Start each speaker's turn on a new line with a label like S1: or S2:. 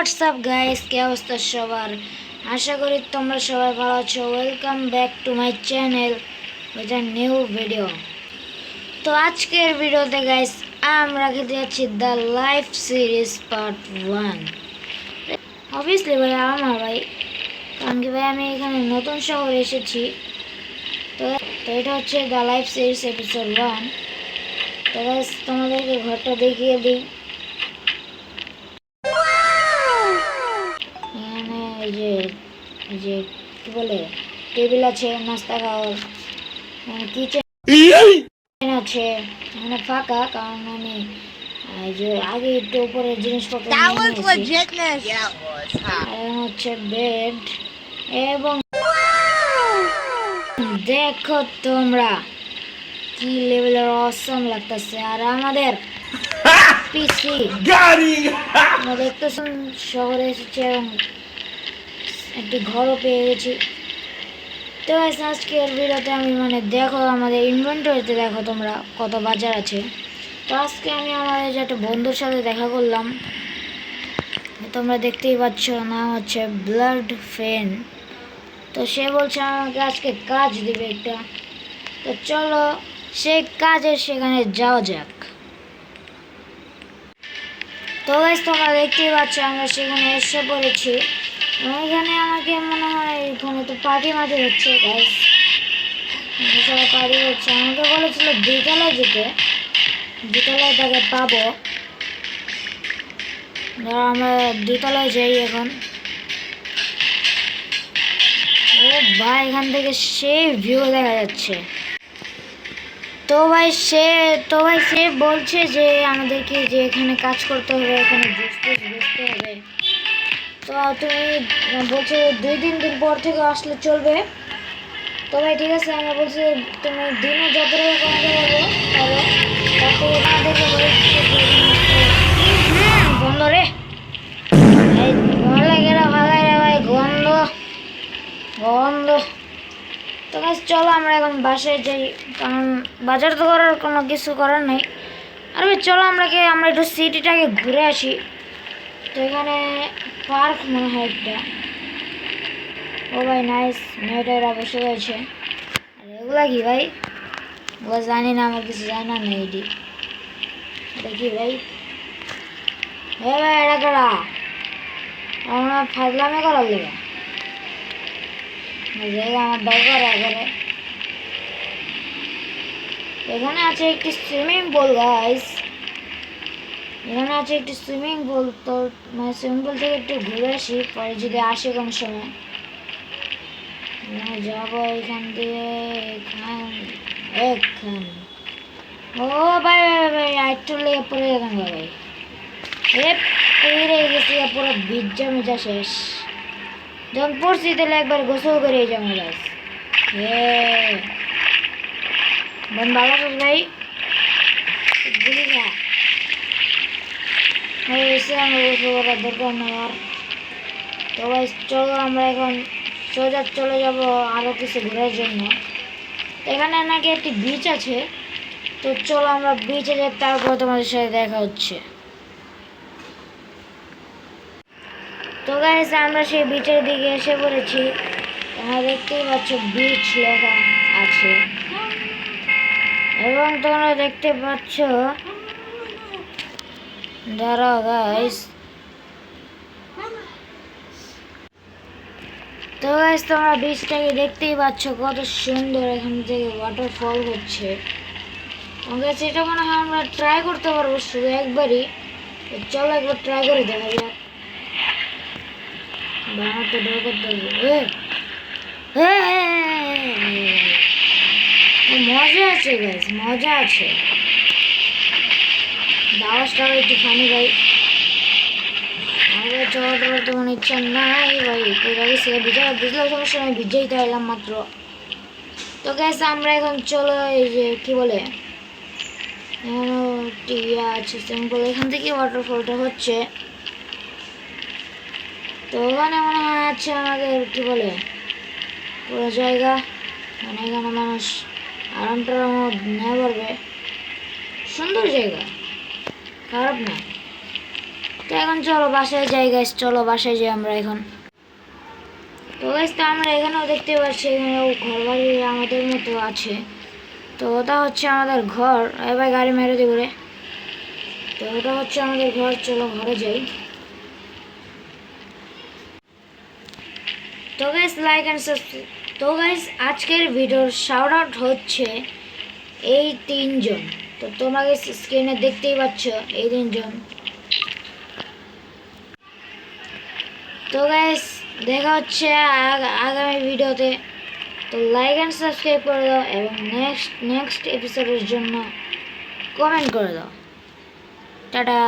S1: WhatsApp guys, কি অবস্থা সবার? আশা করি তোমরা সবাই ভালো আছো। Welcome back to my channel with a new video. তো আজকের ভিডিওতে গাইস আমরা খেতে যাচ্ছি the life series part 1। Obviously ভাই আমার ভাই, কারণ কি ভাই আমি এখানে নতুন শহরে এসেছি। তো এটা হচ্ছে দ্য লাইফ সিরিজ এপিসোড 1। তো গাইস তোমাদেরকে ঘরটা দেখিয়ে দিই। যে কি বলে টেবিল আছে নাস্তা খাওয়ার, কিচেন আছে, মানে ফাঁকা, কারণ আমি যে আগে একটু উপরে জিনিসপত্র হচ্ছে বেড, এবং দেখো তোমরা কি লেভেলের অসম লাগতেছে। আর আমাদের পিসি দেখতেছেন শহরে এসেছে এবং একটি ঘরও পেয়ে গেছি। তো আজকের ভিডিওতে আমি দেখো আমাদের ইনভেন্টরিতে দেখো তোমরা কত বাজার আছে। তো আজকে আমি আমাদের যে একটা বন্ধুর সাথে দেখা করলাম, তোমরা দেখতেই পাচ্ছ, নাম হচ্ছে ব্লাড ফেন। তো সে বলছে আমাকে আজকে কাজ দিবে একটা। তো চলো সেই কাজে সেখানে যাওয়া যাক। তো গাইস তোমরা দেখতেই পাচ্ছ আমরা সেখানে এসে পড়েছি। এখানে আমাকে মনে হয় এখানে তো পার্টি মাঝে হচ্ছে গাইস, সবাই পার্টি হচ্ছে। আমাকে বলেছিল বিকালে যেতে, বিকালে তাকে পাবো। ধরো আমরা দ্বিতলায় যাই এখন। ও ভাই এখান থেকে সেই ভিউ দেখা যাচ্ছে। তো ভাই সে বলছে যে আমাদেরকে যে এখানে কাজ করতে হবে, এখানে জুস টুস বেচতে হবে। তো তুমি বলছো 2-3 দিন পর থেকে আসলে চলবে। তো ভাই ঠিক আছে, আমরা বলছি তুমি দিনে যতটা কমাতে পারবো বন্ধ রে, ভাগাই রে ভাই, গন্ধ গন্ধ। তো গাইস চলো আমরা এখন বাসায় যাই, কারণ বাজার তো করার কোনো কিছু করার নেই। আর ভাই চলো আমরা একটু সিটিটাকে ঘুরে আসি। তো এখানে পার্ক মনে হয় একটা। ও ভাই নাইস, মেয়েটারা বসে রয়েছে। আর এগুলা কি ভাই? ওগুলো জানি না, আমার কিছু জানা নেই। এটি দেখি ভাই, হ্যাঁ ভাই এটা করা আমরা ফাজলামে করার লেগে আমার দরকার এখানে। এখানে আছে একটি সুইমিং পুল গাইস, এখানে আছে একটি সুইমিং পুল। তো সুইমিং পুল থেকে একটু ঘুরে আসি, পরে যদি আসে কোনো সময় যাবো এখান দিয়ে। এখান ও ভাই ভাই ভাই একটু লেগে পড়ে যেতাম ভাই, পড়ে গেছি পুরো ভিজা মেজা শেষ। যখন পড়ছি তাহলে একবার গোসল করে যাবো গাছ। বোন ভালো আছিস ভাই? বুঝি না এসে আমার গোসল করার দরকার নেই আর। তো ভাই চলো আমরা এখন সোজা চলে যাব আরও কিছু ঘোরার জন্য। এখানে নাকি একটি বিচ আছে, তো চলো আমরা বিচে যাই, তারপর তোমাদের সাথে দেখা হচ্ছে। তো গাইস আমরা সেই বিচের দিকে এসে পড়েছি। তোমরা দেখতেই পাচ্ছ বিচ লেখা আছে, এবং তোমরা দেখতে পাচ্ছ, দাঁড়াও গাইস। তো গাইস তোমরা বিচটাকে দেখতেই পাচ্ছ কত সুন্দর, এখান থেকে ওয়াটারফল হচ্ছে। এটা মনে হয় আমরা ট্রাই করতে পারবো শুধু একবারই। চলো একবার ট্রাই করে দেখা যাক। বানাতে ডর করতে হবে, মজা আছে গাইস, মজা আছে। দাওয়াজটা একটু ফানি ভাই, আমার চলাটা তো মনে ইচ্ছা নাই ভাই। সে বুঝলাম সমস্যা নয়, ভিজেই তো এলাম মাত্র। তো গ্যাস আমরা এখন চলো এই যে কি বলে টিয়া আছে সিম্পল, এখান থেকে ওয়াটারফলটা হচ্ছে। তো ওখানে মনে হয় আছে আমাদের কি বলে পুরো জায়গা, এখানে মানুষ আরামটার নেওয়া পারবে। সুন্দর জায়গা, খারাপ না। তো এখন চলো বাসায় যাই গাইস, চলো বাসায় যাই আমরা এখন। তো গাইস তো আমরা এখানেও দেখতে পাচ্ছি এখানেও ঘর বাড়ি আমাদের মতো আছে। তো ওটা হচ্ছে আমাদের ঘর, এবার গাড়ি মেরে দেবো রে। তো ওটা হচ্ছে আমাদের ঘর, চলো ঘরে যাই। তো গাইস লাইক অ্যান্ড সাবস্ক্রাইব। তো গাইস আজকের ভিডিওর শাউট আউট হচ্ছে এই তিনজন। তো তোমাকে স্ক্রিনে দেখতেই পাচ্ছ এই তিনজন। তো গাইস দেখা হচ্ছে আগামী ভিডিওতে। তো লাইক অ্যান্ড সাবস্ক্রাইব করে দাও এবং নেক্সট এপিসোডের জন্য কমেন্ট করে দাও। টাটা।